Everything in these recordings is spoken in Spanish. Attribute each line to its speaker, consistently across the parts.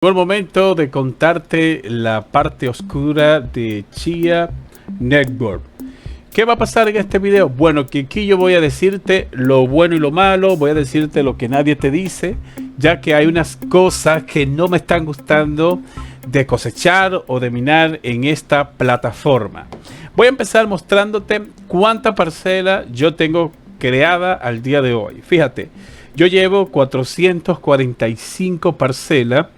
Speaker 1: Llegó el momento de contarte la parte oscura de Chia Network. ¿Qué va a pasar en este video? Bueno, que aquí yo voy a decirte lo bueno y lo malo, voy a decirte lo que nadie te dice, ya que hay unas cosas que no me están gustando de cosechar o de minar en esta plataforma. Voy a empezar mostrándote cuánta parcela yo tengo creada al día de hoy. Fíjate, yo llevo 445 parcelas.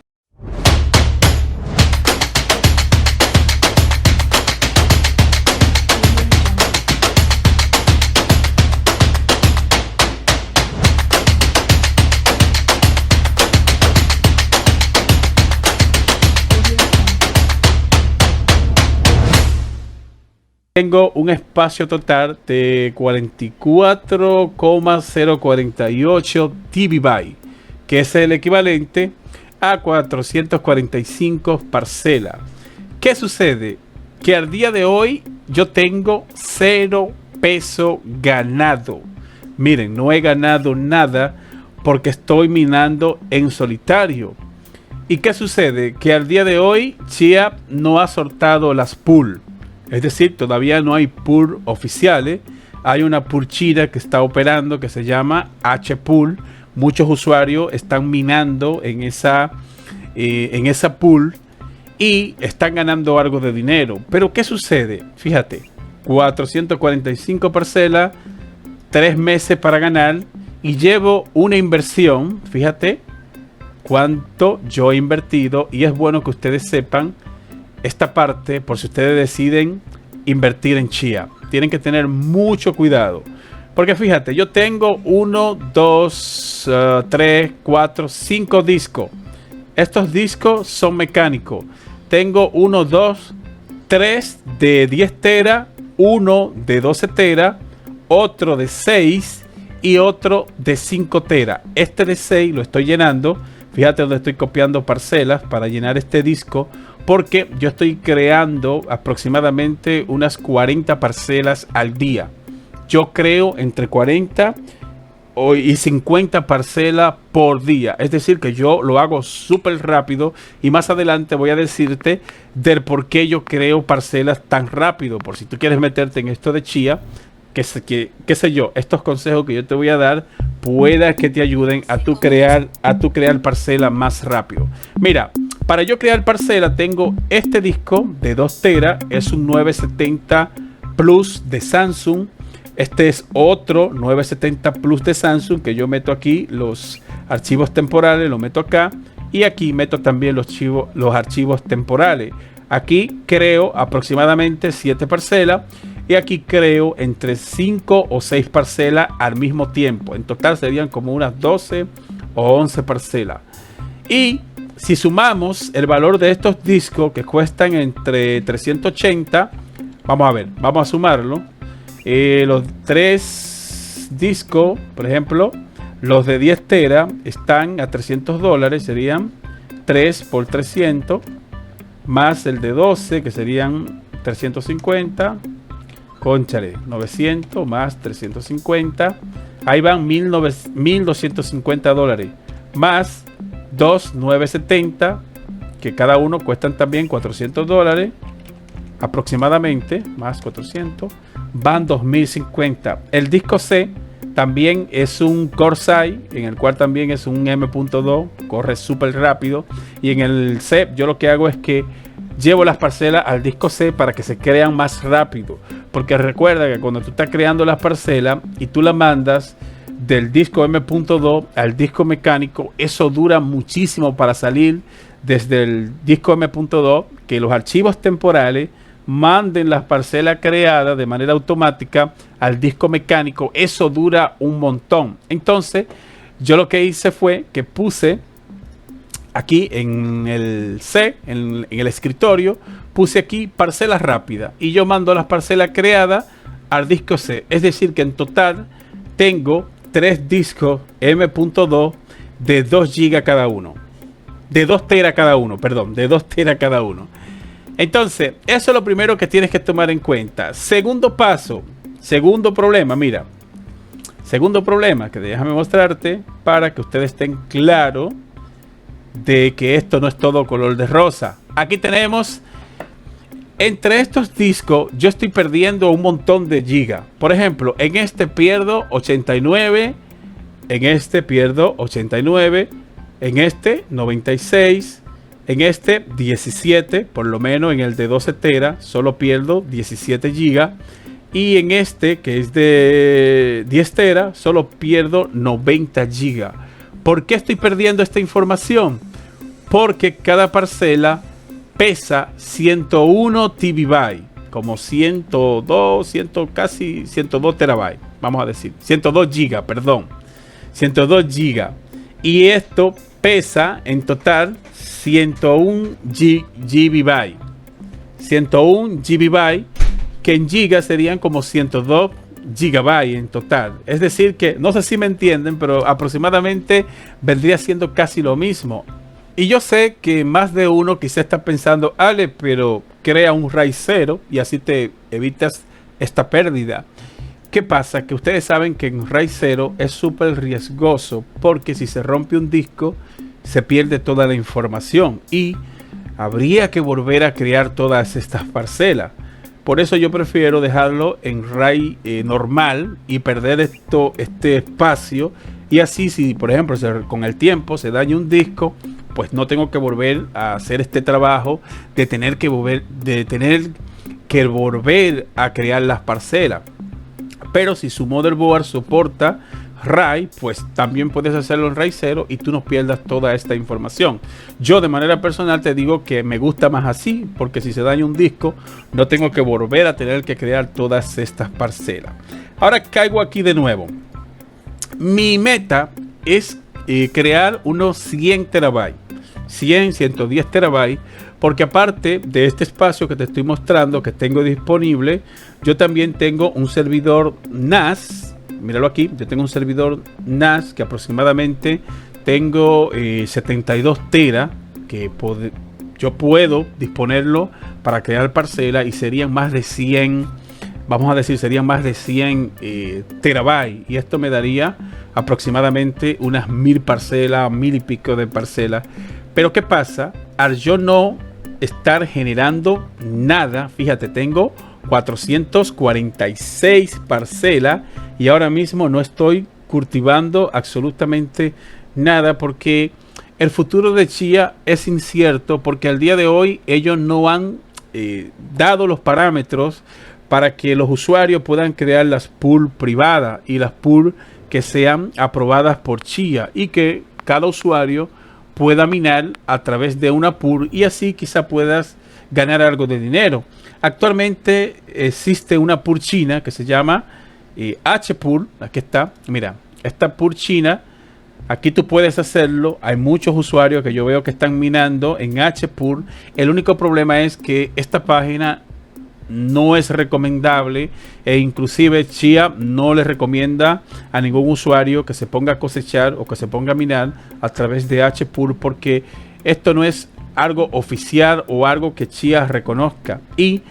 Speaker 1: Tengo un espacio total de 44,048 TB, que es el equivalente a 445 parcelas. ¿Qué sucede? Que al día de hoy yo tengo 0 peso ganado. Miren, no he ganado nada porque estoy minando en solitario. ¿Y qué sucede? Que al día de hoy Chia no ha soltado las pool. Es decir, todavía no hay pool oficiales. Hay una pool china que está operando que se llama H-Pool. Muchos usuarios están minando en esa pool y están ganando algo de dinero. Pero ¿qué sucede? Fíjate, 445 parcelas, 3 meses para ganar y llevo una inversión. Fíjate cuánto yo he invertido y es bueno que ustedes sepan esta parte por si ustedes deciden invertir en Chia. Tienen que tener mucho cuidado. Porque fíjate, yo tengo 1, 2, 3, 4, 5 discos. Estos discos son mecánicos. Tengo 1, 2, 3 de 10 teras, 1 de 12 teras, otro de 6 y otro de 5 teras. Este de 6 lo estoy llenando. Fíjate donde estoy copiando parcelas para llenar este disco, porque yo estoy creando aproximadamente unas 40 parcelas al día. Yo creo entre 40 y 50 parcelas por día. Es decir, que yo lo hago súper rápido y más adelante voy a decirte del por qué yo creo parcelas tan rápido. Por si tú quieres meterte en esto de Chia, qué sé yo, estos consejos que yo te voy a dar pueda que te ayuden a tu crear parcela más rápido. Mira, para yo crear parcela tengo este disco de 2 teras, es un 970 Plus de Samsung. Este es otro 970 Plus de Samsung que yo meto aquí los archivos temporales, lo meto acá y aquí meto también los archivos temporales. Aquí creo aproximadamente 7 parcelas y aquí creo entre 5 o 6 parcelas al mismo tiempo. En total serían como unas 12 o 11 parcelas. Y si sumamos el valor de estos discos que cuestan entre 380, vamos a ver, vamos a sumarlo. Los 3 discos, por ejemplo, los de 10 teras están a $300, serían 3 por 300, más el de 12 que serían 350, cónchale, 900 más 350, ahí van $1,250, más 2 970 que cada uno cuestan también $400 aproximadamente, más 400 van 2050. El disco C también es un Corsair, en el cual también es un M.2, corre súper rápido. Y en el C yo lo que hago es que llevo las parcelas al disco C para que se crean más rápido, porque recuerda que cuando tú estás creando las parcelas y tú las mandas del disco M.2 al disco mecánico, eso dura muchísimo para salir desde el disco M.2, que los archivos temporales manden las parcelas creadas de manera automática al disco mecánico. Eso dura un montón. Entonces yo lo que hice fue que puse aquí en el C, en el escritorio, puse aquí parcelas rápidas y yo mando las parcelas creadas al disco C. Es decir que en total tengo 3 discos M.2 de 2 GB cada uno, de 2 teras cada uno, perdón, de 2 teras cada uno. Entonces, eso es lo primero que tienes que tomar en cuenta. Segundo paso, segundo problema, mira. Segundo problema, que déjame mostrarte para que ustedes estén claros de que esto no es todo color de rosa. Aquí tenemos, entre estos discos, yo estoy perdiendo un montón de gigas. Por ejemplo, en este pierdo 89, en este pierdo 89, en este 96, en este 17, por lo menos en el de 12 teras, solo pierdo 17 gigas. Y en este, que es de 10 teras, solo pierdo 90 gigas. ¿Por qué estoy perdiendo esta información? Porque cada parcela pesa 101 TB, como 102, casi 102 terabytes, vamos a decir, 102 gigas, perdón, 102 gigas. Y esto pesa en total 101 GB, 101 GB, que en gigas serían como 102 gigabytes en total. Es decir que, no sé si me entienden, pero aproximadamente vendría siendo casi lo mismo. Y yo sé que más de uno quizá está pensando, Ale, pero crea un RAID 0 y así te evitas esta pérdida. ¿Qué pasa? Que ustedes saben que en RAID 0 es súper riesgoso, porque si se rompe un disco se pierde toda la información y habría que volver a crear todas estas parcelas. Por eso yo prefiero dejarlo en RAID normal y perder este espacio. Y así, si por ejemplo con el tiempo se daña un disco, pues no tengo que volver a hacer este trabajo de tener que volver a crear las parcelas. Pero si su motherboard soporta RAID, pues también puedes hacerlo en RAID 0 y tú no pierdas toda esta información. Yo de manera personal te digo que me gusta más así, porque si se daña un disco no tengo que volver a tener que crear todas estas parcelas. Ahora caigo aquí de nuevo. Mi meta es crear unos 100 terabytes, 110 terabytes, porque aparte de este espacio que te estoy mostrando que tengo disponible, yo también tengo un servidor NAS. Míralo aquí, yo tengo un servidor NAS que aproximadamente tengo 72 teras que yo puedo disponerlo para crear parcelas, y serían más de 100, vamos a decir, serían más de 100 terabytes, y esto me daría aproximadamente unas 1000 parcelas, 1000 y pico de parcelas. Pero ¿qué pasa? Al yo no estar generando nada, fíjate, tengo 446 parcelas y ahora mismo no estoy cultivando absolutamente nada, porque el futuro de Chia es incierto, porque al día de hoy ellos no han dado los parámetros para que los usuarios puedan crear las pool privadas y las pool que sean aprobadas por Chia, y que cada usuario pueda minar a través de una pool y así quizá puedas ganar algo de dinero. Actualmente existe una pool china que se llama H-Pool. Aquí está, mira, esta pool china, aquí tú puedes hacerlo. Hay muchos usuarios que yo veo que están minando en H-Pool. El único problema es que esta página no es recomendable, e inclusive Chia no le recomienda a ningún usuario que se ponga a cosechar o que se ponga a minar a través de H-Pool, porque esto no es algo oficial o algo que Chia reconozca. Y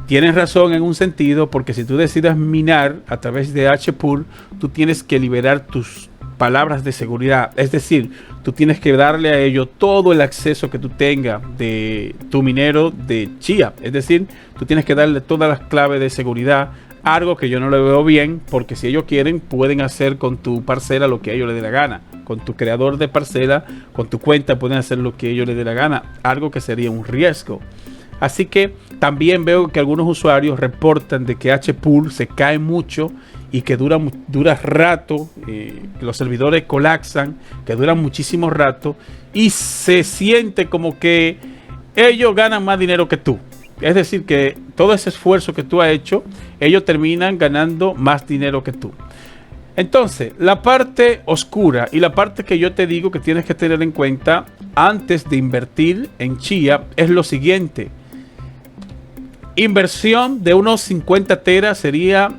Speaker 1: tienes razón en un sentido, porque si tú decides minar a través de H-Pool, tú tienes que liberar tus palabras de seguridad, es decir, tú tienes que darle a ellos todo el acceso que tú tengas de tu minero de Chia, es decir, tú tienes que darle todas las claves de seguridad, algo que yo no le veo bien, porque si ellos quieren pueden hacer con tu parcela lo que a ellos les dé la gana, con tu creador de parcela, con tu cuenta pueden hacer lo que ellos les dé la gana, algo que sería un riesgo. Así que también veo que algunos usuarios reportan de que H-Pool se cae mucho y que dura rato, que los servidores colapsan, que duran muchísimo rato y se siente como que ellos ganan más dinero que tú. Es decir, que todo ese esfuerzo que tú has hecho, ellos terminan ganando más dinero que tú. Entonces, la parte oscura y la parte que yo te digo que tienes que tener en cuenta antes de invertir en Chia es lo siguiente. Inversión de unos 50 teras sería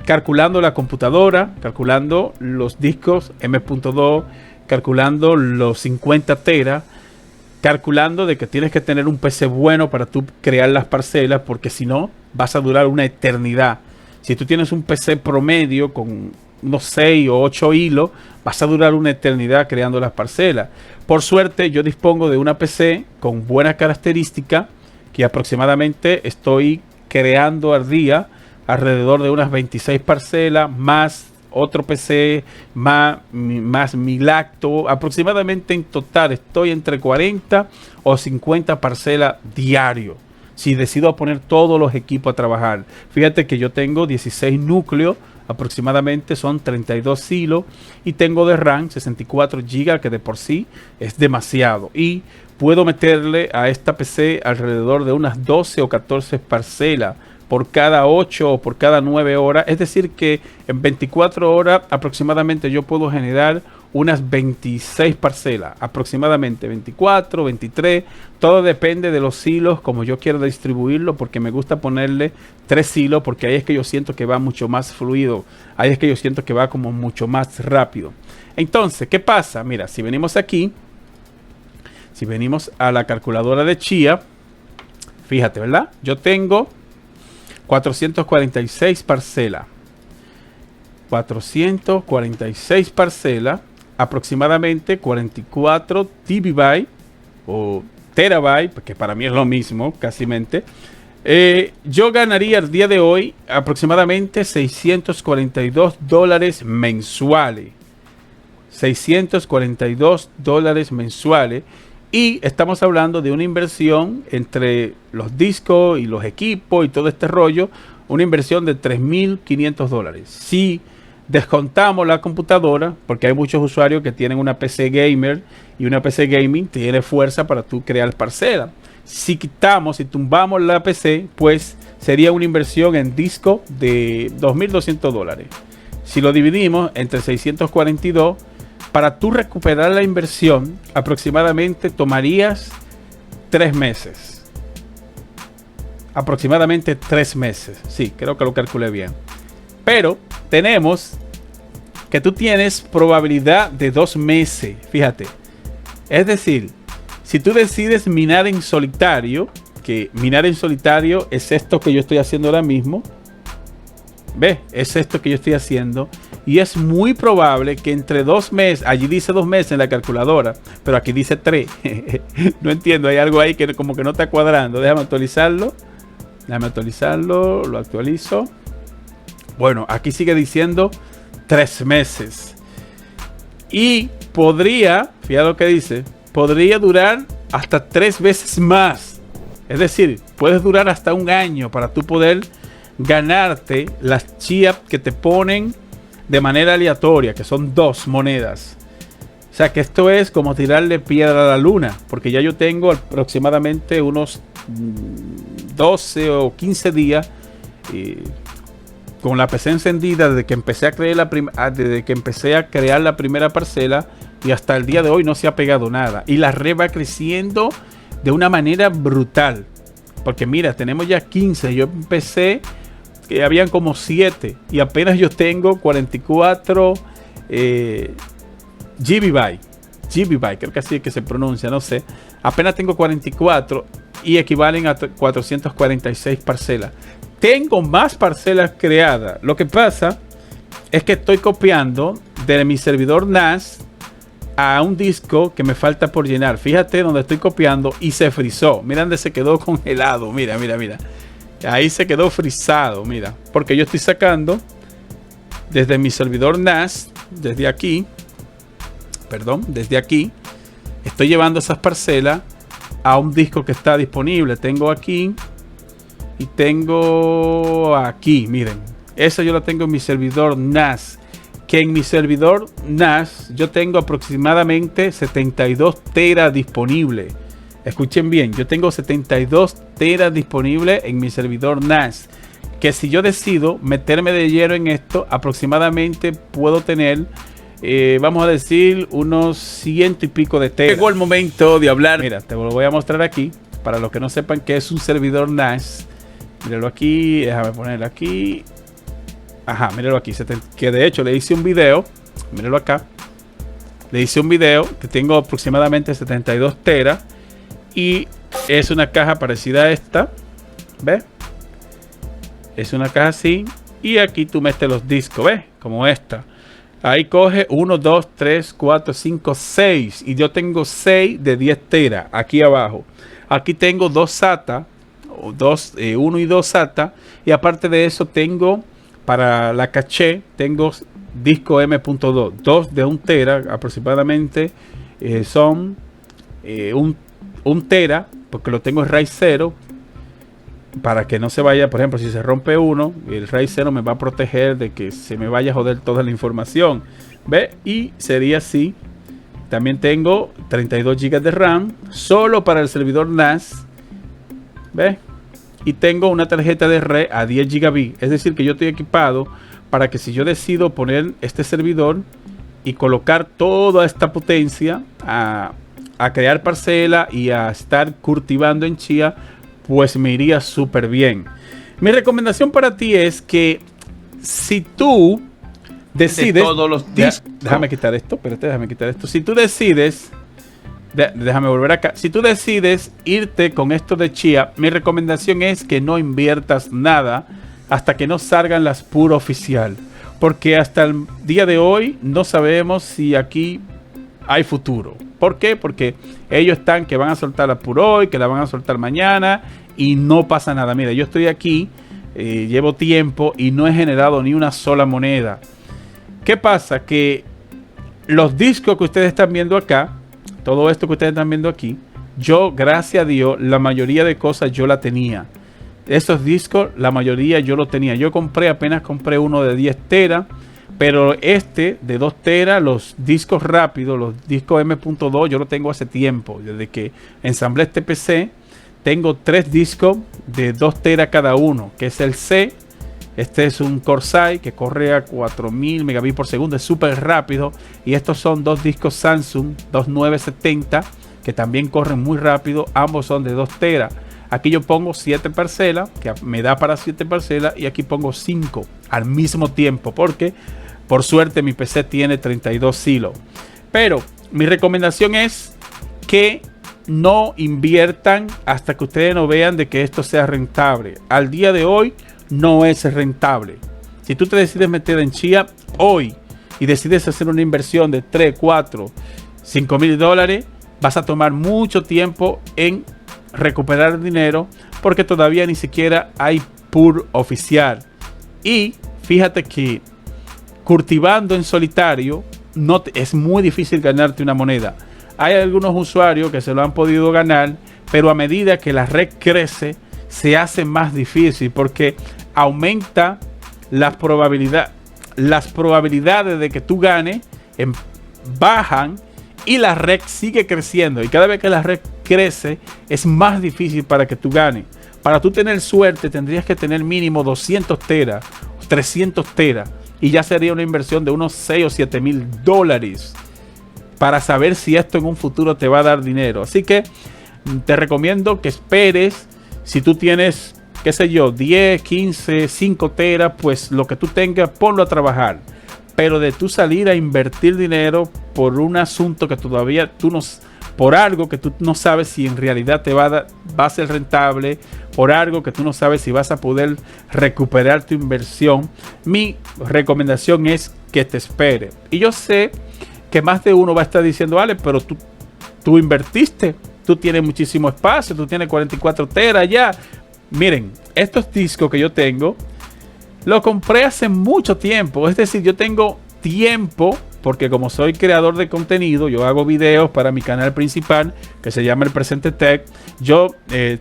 Speaker 1: calculando la computadora, calculando los discos M.2, calculando los 50 teras, calculando de que tienes que tener un PC bueno para tú crear las parcelas, porque si no vas a durar una eternidad. Si tú tienes un PC promedio con unos 6 o 8 hilos, vas a durar una eternidad creando las parcelas. Por suerte, yo dispongo de una PC con buenas características, que aproximadamente estoy creando al día alrededor de unas 26 parcelas, más otro PC, más mi lacto. Aproximadamente en total estoy entre 40 o 50 parcelas diario, si decido poner todos los equipos a trabajar. Fíjate que yo tengo 16 núcleos, aproximadamente son 32 hilos, y tengo de RAM 64 GB, que de por sí es demasiado, y puedo meterle a esta PC alrededor de unas 12 o 14 parcelas por cada 8 o por cada 9 horas. Es decir que en 24 horas aproximadamente yo puedo generar unas 26 parcelas, aproximadamente 24, 23, todo depende de los hilos, como yo quiero distribuirlo, porque me gusta ponerle 3 hilos, porque ahí es que yo siento que va mucho más fluido, ahí es que yo siento que va como mucho más rápido. Entonces, ¿qué pasa? Mira, si venimos aquí, si venimos a la calculadora de Chia, fíjate, ¿verdad? Yo tengo 446 parcelas, 446 parcelas, aproximadamente 44 TB o terabyte, que para mí es lo mismo, casi mente. Yo ganaría el día de hoy aproximadamente $642 mensuales. $642 mensuales. Y estamos hablando de una inversión entre los discos y los equipos y todo este rollo, una inversión de $3.500. Si descontamos la computadora, porque hay muchos usuarios que tienen una PC gamer, y una PC gaming tiene fuerza para tú crear parcelas. Si quitamos y tumbamos la PC, pues sería una inversión en disco de $2.200. Si lo dividimos entre 642, para tú recuperar la inversión, aproximadamente tomarías 3 meses. Aproximadamente 3 meses. Sí, creo que lo calculé bien. Pero tenemos que tú tienes probabilidad de 2 meses. Fíjate. Es decir, si tú decides minar en solitario, que minar en solitario es esto que yo estoy haciendo ahora mismo. ¿Ves? Es esto que yo estoy haciendo. Y es muy probable que entre 2 meses, allí dice 2 meses en la calculadora, pero aquí dice 3. No entiendo, hay algo ahí que como que no está cuadrando. Déjame actualizarlo. Lo actualizo. Bueno, aquí sigue diciendo 3 meses. Y podría, fíjate lo que dice, podría durar hasta 3 veces más. Es decir, puedes durar hasta 1 año para tú poder ganarte las chias que te ponen de manera aleatoria, que son 2 monedas. O sea que esto es como tirarle piedra a la luna, porque ya yo tengo aproximadamente unos 12 o 15 días con la PC encendida desde que empecé a crear la primera parcela, y hasta el día de hoy no se ha pegado nada, y la red va creciendo de una manera brutal, porque mira, tenemos ya 15. Yo empecé que habían como 7 y apenas yo tengo 44 GB, creo que así es que se pronuncia, no sé. Apenas tengo 44 y equivalen a 446 parcelas. Tengo más parcelas creadas. Lo que pasa es que estoy copiando de mi servidor NAS a un disco que me falta por llenar. Fíjate donde estoy copiando y se frizó. Mira donde se quedó congelado. Mira. Ahí se quedó frisado, mira. Porque yo estoy sacando desde mi servidor NAS, desde aquí. Estoy llevando esas parcelas a un disco que está disponible. Tengo aquí y tengo aquí, miren. Eso yo lo tengo en mi servidor NAS. Que en mi servidor NAS yo tengo aproximadamente 72 teras disponibles. Escuchen bien, yo tengo 72 teras disponibles en mi servidor NAS. Que si yo decido meterme de lleno en esto, aproximadamente puedo tener, vamos a decir, unos 100 y pico de teras. Llegó el momento de hablar. Mira, te lo voy a mostrar aquí, para los que no sepan qué es un servidor NAS. Míralo aquí, déjame ponerlo aquí. Ajá, míralo aquí, que de hecho le hice un video. Míralo acá. Le hice un video que tengo aproximadamente 72 teras. Y es una caja parecida a esta. ¿Ves? Es una caja así. Y aquí tú metes los discos, ¿ves? Como esta. Ahí coge 1, 2, 3, 4, 5, 6. Y yo tengo 6 de 10 teras aquí abajo. Aquí tengo 2 SATA, 1 y 2 SATA. Y aparte de eso tengo, para la caché, tengo disco M.2. 2 de 1 tera aproximadamente. Son 1 tera, porque lo tengo en RAID 0. Para que no se vaya, por ejemplo, si se rompe uno, el RAID 0 me va a proteger de que se me vaya a joder toda la información. ¿Ve? Y sería así. También tengo 32 GB de RAM, solo para el servidor NAS. ¿Ve? Y tengo una tarjeta de red a 10 GB. Es decir, que yo estoy equipado para que si yo decido poner este servidor y colocar toda esta potencia a crear parcela y a estar cultivando en Chia, pues me iría súper bien. Mi recomendación para ti es que si tú decides... De todos los déjame quitar esto, espérate, déjame quitar esto. Si tú decides... déjame volver acá. Si tú decides irte con esto de Chia, mi recomendación es que no inviertas nada hasta que no salgan las puro oficial. Porque hasta el día de hoy no sabemos si aquí hay futuro. ¿Por qué? Porque ellos están que van a soltar la por hoy, que la van a soltar mañana y no pasa nada. Mira, yo estoy aquí, llevo tiempo y no he generado ni una sola moneda. ¿Qué pasa? Que los discos que ustedes están viendo acá, todo esto que ustedes están viendo aquí, yo, gracias a Dios, la mayoría de cosas yo la tenía. Esos discos, la mayoría yo lo tenía. Yo apenas compré uno de 10 teras. Pero este de 2 teras, los discos rápidos, los discos M.2, yo lo tengo hace tiempo. Desde que ensamblé este PC, tengo 3 discos de 2 teras cada uno, que es el C. Este es un Corsair que corre a 4000 megabits por segundo, es súper rápido. Y estos son 2 discos Samsung 2970, que también corren muy rápido. Ambos son de 2 teras. Aquí yo pongo 7 parcelas, que me da para 7 parcelas. Y aquí pongo 5 al mismo tiempo, porque... por suerte mi PC tiene 32 hilos. Pero mi recomendación es que no inviertan hasta que ustedes no vean de que esto sea rentable. Al día de hoy no es rentable. Si tú te decides meter en Chia hoy y decides hacer una inversión de 3, 4, 5 mil dólares, vas a tomar mucho tiempo en recuperar dinero porque todavía ni siquiera hay PUR oficial. Y fíjate que cultivando en solitario es muy difícil ganarte una moneda. Hay algunos usuarios que se lo han podido ganar, pero a medida que la red crece se hace más difícil porque aumenta las probabilidades de que tú ganes bajan y la red sigue creciendo, y cada vez que la red crece es más difícil para que tú ganes. Para tú tener suerte tendrías que tener mínimo 200 teras, 300 teras. Y ya sería una inversión de unos 6 o 7 mil dólares para saber si esto en un futuro te va a dar dinero. Así que te recomiendo que esperes. Si tú tienes, qué sé yo, 10, 15, 5 teras, pues lo que tú tengas, ponlo a trabajar. Pero de tú salir a invertir dinero por un asunto que todavía tú no... por algo que tú no sabes si en realidad te va a ser rentable, por algo que tú no sabes si vas a poder recuperar tu inversión, mi recomendación es que te espere. Y yo sé que más de uno va a estar diciendo, vale, pero tú invertiste, tú tienes muchísimo espacio, tú tienes 44 teras ya. Miren, estos discos que yo tengo, los compré hace mucho tiempo. Es decir, yo tengo tiempo, porque como soy creador de contenido, yo hago videos para mi canal principal que se llama El Presente Tech. Yo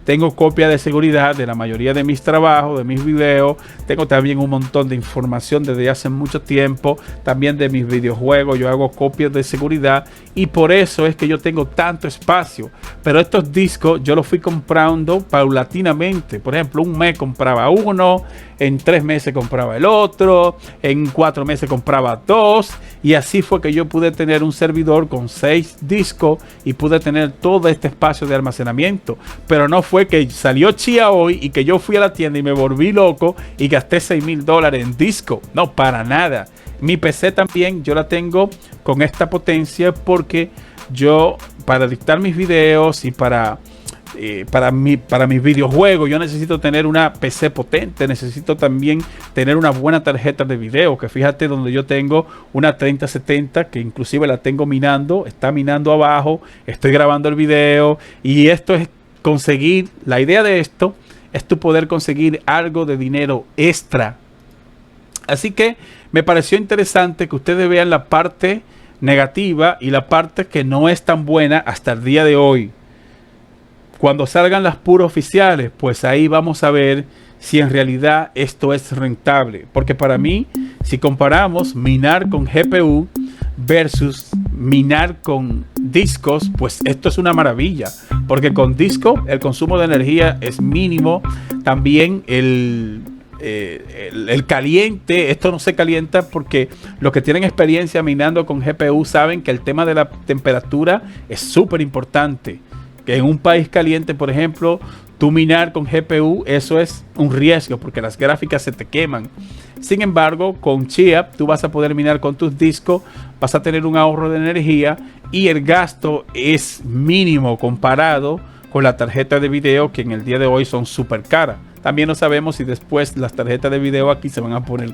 Speaker 1: tengo copia de seguridad de la mayoría de mis trabajos, de mis videos. Tengo también un montón de información desde hace mucho tiempo, también de mis videojuegos. Yo hago copias de seguridad y por eso es que yo tengo tanto espacio. Pero estos discos yo los fui comprando paulatinamente. Por ejemplo, un mes compraba uno, en 3 meses compraba el otro, en 4 meses compraba 2, y así fue que yo pude tener un servidor con 6 discos y pude tener todo este espacio de almacenamiento. Pero no fue que salió Chia hoy y que yo fui a la tienda y me volví loco y gasté 6 mil dólares en disco. No, para nada. Mi PC también yo la tengo con esta potencia porque yo, para dictar mis videos y para para mis videojuegos. Yo necesito tener una PC potente, necesito también tener una buena tarjeta de video, que fíjate donde yo tengo una 3070 que inclusive la tengo minando, está minando abajo, estoy grabando el video, y esto es conseguir, la idea de esto es tu poder conseguir algo de dinero extra. Así que me pareció interesante que ustedes vean la parte negativa y la parte que no es tan buena hasta el día de hoy. Cuando salgan las puras oficiales, pues ahí vamos a ver si en realidad esto es rentable. Porque para mí, si comparamos minar con GPU versus minar con discos, pues esto es una maravilla. Porque con disco el consumo de energía es mínimo. También el caliente, esto no se calienta, porque los que tienen experiencia minando con GPU saben que el tema de la temperatura es súper importante. Que en un país caliente, por ejemplo, tú minar con GPU, eso es un riesgo porque las gráficas se te queman. Sin embargo, con Chia tú vas a poder minar con tus discos, vas a tener un ahorro de energía y el gasto es mínimo comparado con la tarjeta de video, que en el día de hoy son súper caras. También no sabemos si después las tarjetas de video aquí se van a poner,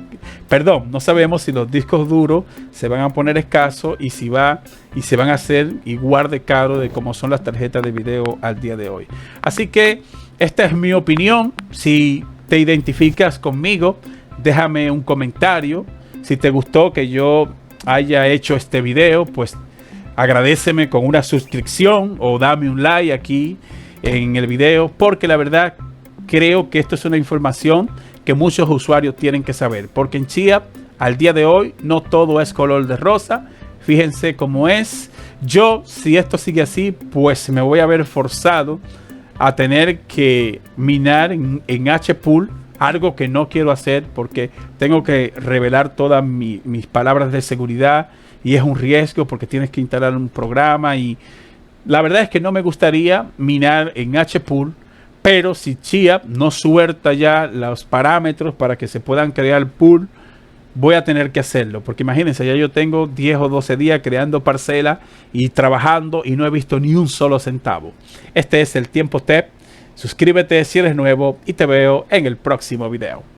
Speaker 1: no sabemos si los discos duros se van a poner escasos y se van a hacer igual de caro de como son las tarjetas de video al día de hoy. Así que esta es mi opinión. Si te identificas conmigo, déjame un comentario. Si te gustó que yo haya hecho este video, pues agradéceme con una suscripción o dame un like aquí en el video, porque la verdad creo que esto es una información que muchos usuarios tienen que saber, porque en Chia al día de hoy no todo es color de rosa. Fíjense cómo es. Yo, si esto sigue así, pues me voy a ver forzado a tener que minar en HPool, algo que no quiero hacer porque tengo que revelar todas mis palabras de seguridad y es un riesgo porque tienes que instalar un programa, y la verdad es que no me gustaría minar en HPool. Pero si Chia no suelta ya los parámetros para que se puedan crear pool, voy a tener que hacerlo. Porque imagínense, ya yo tengo 10 o 12 días creando parcelas y trabajando y no he visto ni un solo centavo. Este es el Tiempo Tech. Suscríbete si eres nuevo y te veo en el próximo video.